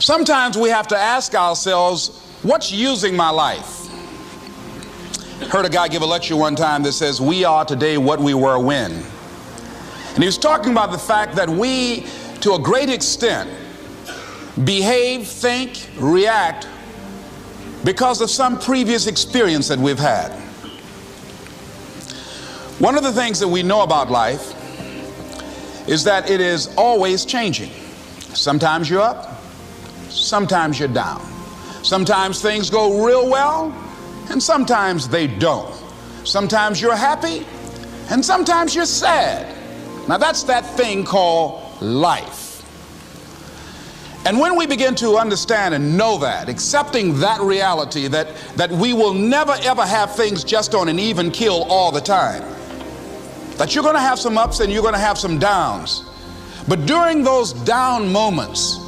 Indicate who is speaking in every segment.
Speaker 1: Sometimes we have to ask ourselves, what's using my life? Heard a guy give a lecture one time that says, we are today what we were when. And he was talking about the fact that we, to a great extent, behave, think, react because of some previous experience that we've had. One of the things that we know about life is that it is always changing. Sometimes you're up, sometimes you're down. Sometimes things go real well, and sometimes they don't. Sometimes you're happy, and sometimes you're sad. Now that's that thing called life. And when we begin to understand and know that, accepting that reality that we will never ever have things just on an even keel all the time, that you're going to have some ups and you're going to have some downs, but during those down moments,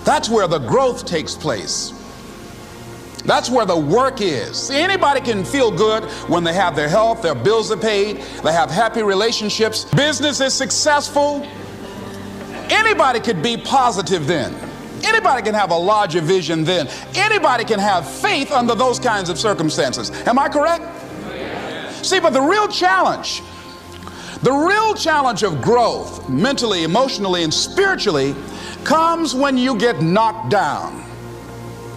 Speaker 1: that's where the growth takes place. That's where the work is. See, anybody can feel good when they have their health, their bills are paid, they have happy relationships, business is successful. Anybody could be positive then. Anybody can have a larger vision then. Anybody can have faith under those kinds of circumstances. Am I correct? See, but the real challenge of growth, mentally, emotionally, and spiritually, comes when you get knocked down.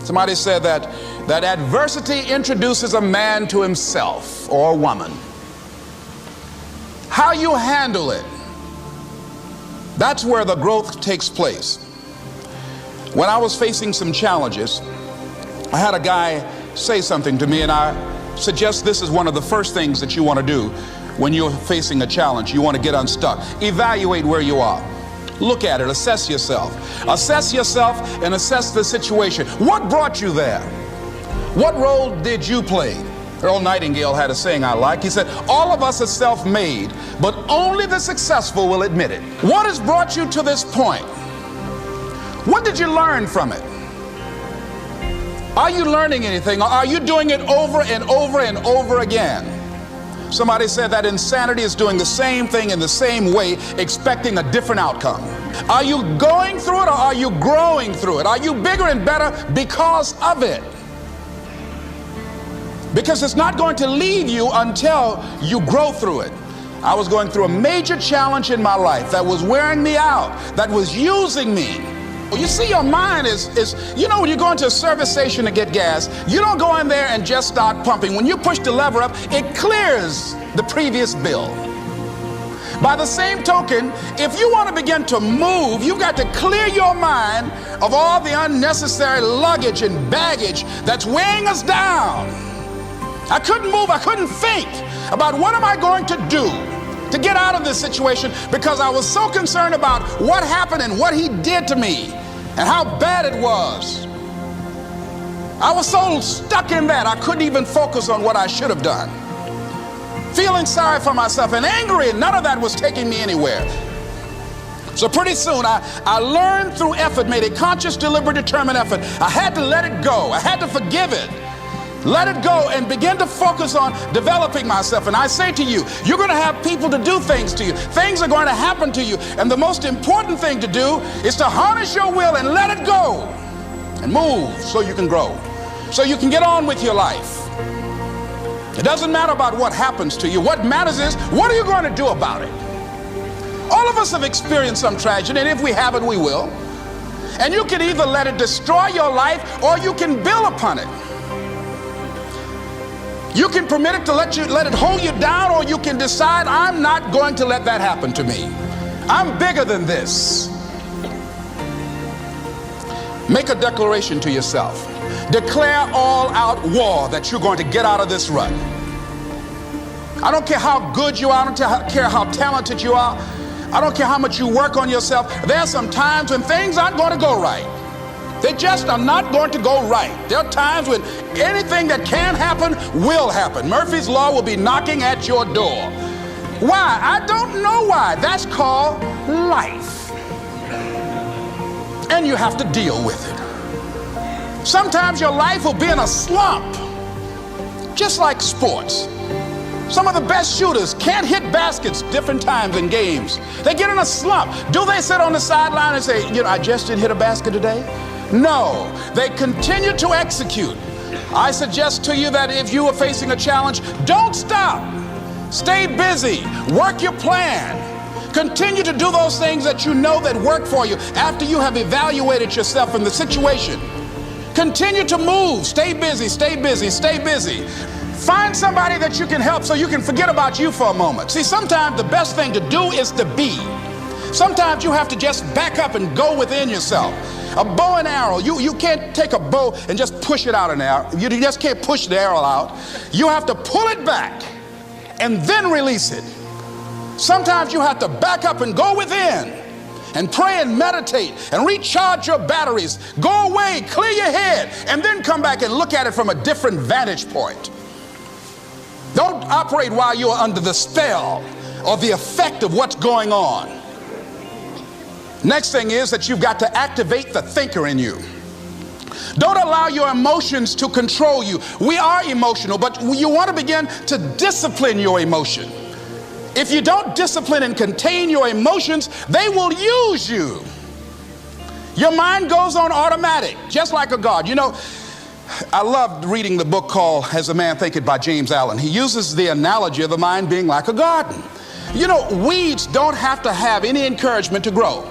Speaker 1: Somebody said that adversity introduces a man to himself or a woman. How you handle it, that's where the growth takes place. When I was facing some challenges, I had a guy say something to me, and I suggest this is one of the first things that you want to do when you're facing a challenge. You want to get unstuck. Evaluate where you are. Look at it, assess yourself. Assess yourself and assess the situation. What brought you there? What role did you play? Earl Nightingale had a saying I like. He said, all of us are self-made, but only the successful will admit it. What has brought you to this point? What did you learn from it? Are you learning anything, or are you doing it over and over and over again? Somebody said that insanity is doing the same thing in the same way, expecting a different outcome. Are you going through it, or are you growing through it? Are you bigger and better because of it? Because it's not going to leave you until you grow through it. I was going through a major challenge in my life that was wearing me out, that was using me. You see, your mind is you know, when you go into a service station to get gas, you don't go in there and just start pumping. When you push the lever up, it clears the previous bill. By the same token, if you want to begin to move, you've got to clear your mind of all the unnecessary luggage and baggage that's weighing us down. I couldn't move, I couldn't think about what am I going to do to get out of this situation, because I was so concerned about what happened and what he did to me and how bad it was. I was so stuck in that I couldn't even focus on what I should have done. Feeling sorry for myself and angry, and none of that was taking me anywhere. So pretty soon I learned through effort, made a conscious, deliberate, determined effort. I had to let it go. I had to forgive it. Let it go and begin to focus on developing myself. And I say to you, you're going to have people to do things to you. Things are going to happen to you. And the most important thing to do is to harness your will and let it go and move so you can grow, so you can get on with your life. It doesn't matter about what happens to you. What matters is, what are you going to do about it? All of us have experienced some tragedy, and if we haven't, we will. And you can either let it destroy your life, or you can build upon it. You can permit it to let it hold you down, or you can decide, I'm not going to let that happen to me. I'm bigger than this. Make a declaration to yourself. Declare all-out war that you're going to get out of this rut. I don't care how good you are. I don't care how talented you are. I don't care how much you work on yourself. There are some times when things aren't going to go right. They just are not going to go right. There are times when anything that can happen will happen. Murphy's Law will be knocking at your door. Why? I don't know why. That's called life. And you have to deal with it. Sometimes your life will be in a slump, just like sports. Some of the best shooters can't hit baskets different times in games. They get in a slump. Do they sit on the sideline and say, you know, I just didn't hit a basket today? No, they continue to execute. I suggest to you that if you are facing a challenge, don't stop. Stay busy. Work your plan. Continue to do those things that you know that work for you after you have evaluated yourself in the situation. Continue to move. Stay busy, stay busy, stay busy. Find somebody that you can help so you can forget about you for a moment. See, sometimes the best thing to do is to be. Sometimes you have to just back up and go within yourself. A bow and arrow, you can't take a bow and just push it out an arrow. You just can't push the arrow out. You have to pull it back and then release it. Sometimes you have to back up and go within and pray and meditate and recharge your batteries. Go away, clear your head, and then come back and look at it from a different vantage point. Don't operate while you're under the spell or the effect of what's going on. Next thing is that you've got to activate the thinker in you. Don't allow your emotions to control you. We are emotional, but you want to begin to discipline your emotion. If you don't discipline and contain your emotions, they will use you. Your mind goes on automatic, just like a guard. You know, I loved reading the book called As a Man Thinketh by James Allen. He uses the analogy of the mind being like a garden. You know, weeds don't have to have any encouragement to grow.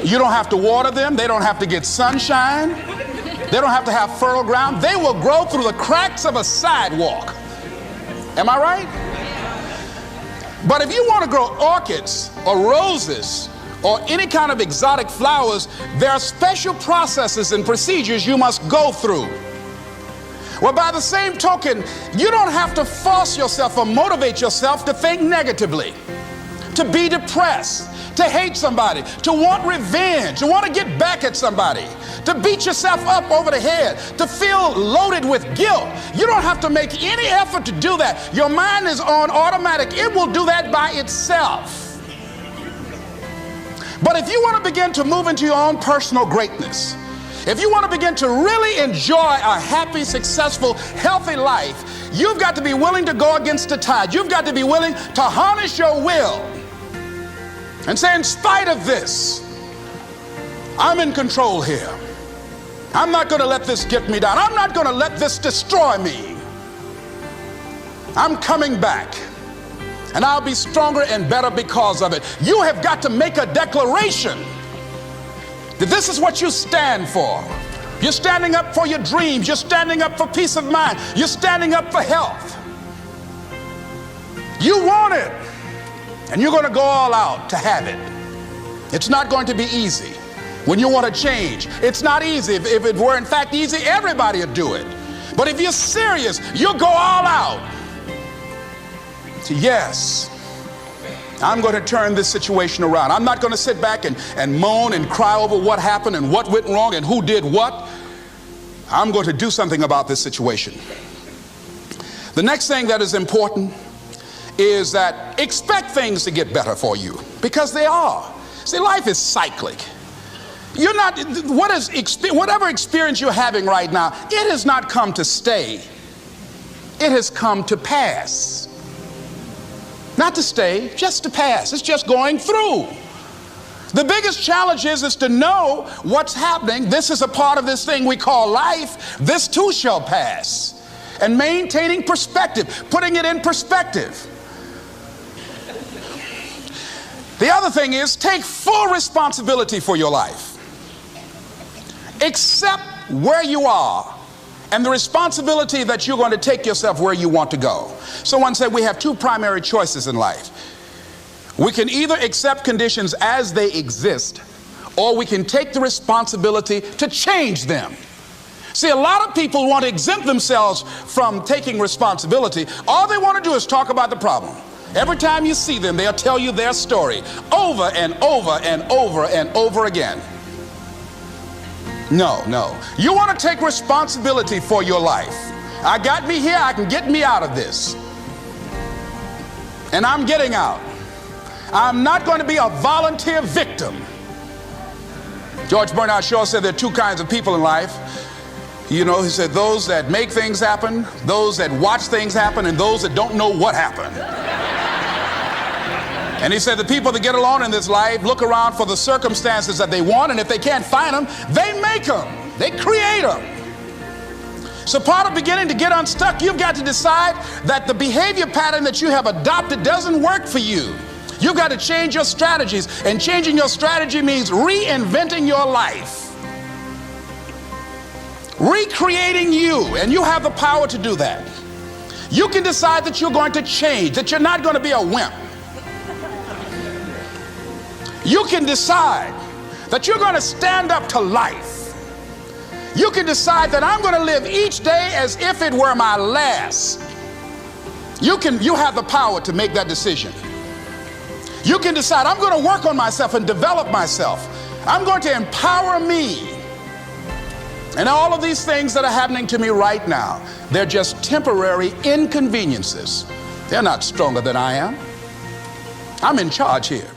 Speaker 1: You don't have to water them. They don't have to get sunshine. They don't have to have fertile ground. They will grow through the cracks of a sidewalk. Am I right? But if you want to grow orchids or roses or any kind of exotic flowers, there are special processes and procedures you must go through. Well, by the same token, you don't have to force yourself or motivate yourself to think negatively, to be depressed, to hate somebody, to want revenge, to want to get back at somebody, to beat yourself up over the head, to feel loaded with guilt. You don't have to make any effort to do that. Your mind is on automatic. It will do that by itself. But if you want to begin to move into your own personal greatness, if you want to begin to really enjoy a happy, successful, healthy life, you've got to be willing to go against the tide. You've got to be willing to harness your will and say, in spite of this, I'm in control here. I'm not going to let this get me down. I'm not going to let this destroy me. I'm coming back, and I'll be stronger and better because of it. You have got to make a declaration that this is what you stand for. You're standing up for your dreams. You're standing up for peace of mind. You're standing up for health. You want it, and you're going to go all out to have it. It's not going to be easy. When you want to change, it's not easy. If it were in fact easy, everybody would do it. But if you're serious, you'll go all out. So yes, I'm going to turn this situation around. I'm not going to sit back and moan and cry over what happened and what went wrong and who did what. I'm going to do something about this situation. The next thing that is important is that expect things to get better for you, because they are. See, life is cyclic. You're not, whatever experience you're having right now, it has not come to stay. It has come to pass. Not to stay, just to pass. It's just going through. The biggest challenge is to know what's happening. This is a part of this thing we call life. This too shall pass. And maintaining perspective, putting it in perspective. The other thing is take full responsibility for your life. Accept where you are and the responsibility that you're going to take yourself where you want to go. Someone said we have two primary choices in life. We can either accept conditions as they exist, or we can take the responsibility to change them. See, a lot of people want to exempt themselves from taking responsibility. All they want to do is talk about the problem. Every time you see them, they'll tell you their story over and over and over and over again. No. You want to take responsibility for your life. I got me here, I can get me out of this. And I'm getting out. I'm not going to be a volunteer victim. George Bernard Shaw said there are two kinds of people in life. You know, he said those that make things happen, those that watch things happen, and those that don't know what happened. And he said the people that get along in this life look around for the circumstances that they want, and if they can't find them, they make them. They create them. So part of beginning to get unstuck, you've got to decide that the behavior pattern that you have adopted doesn't work for you. You've got to change your strategies, and changing your strategy means reinventing your life, recreating you, and you have the power to do that. You can decide that you're going to change, that you're not going to be a wimp. You can decide that you're going to stand up to life. You can decide that I'm going to live each day as if it were my last. You have the power to make that decision. You can decide I'm going to work on myself and develop myself. I'm going to empower me. And all of these things that are happening to me right now, they're just temporary inconveniences. They're not stronger than I am. I'm in charge here.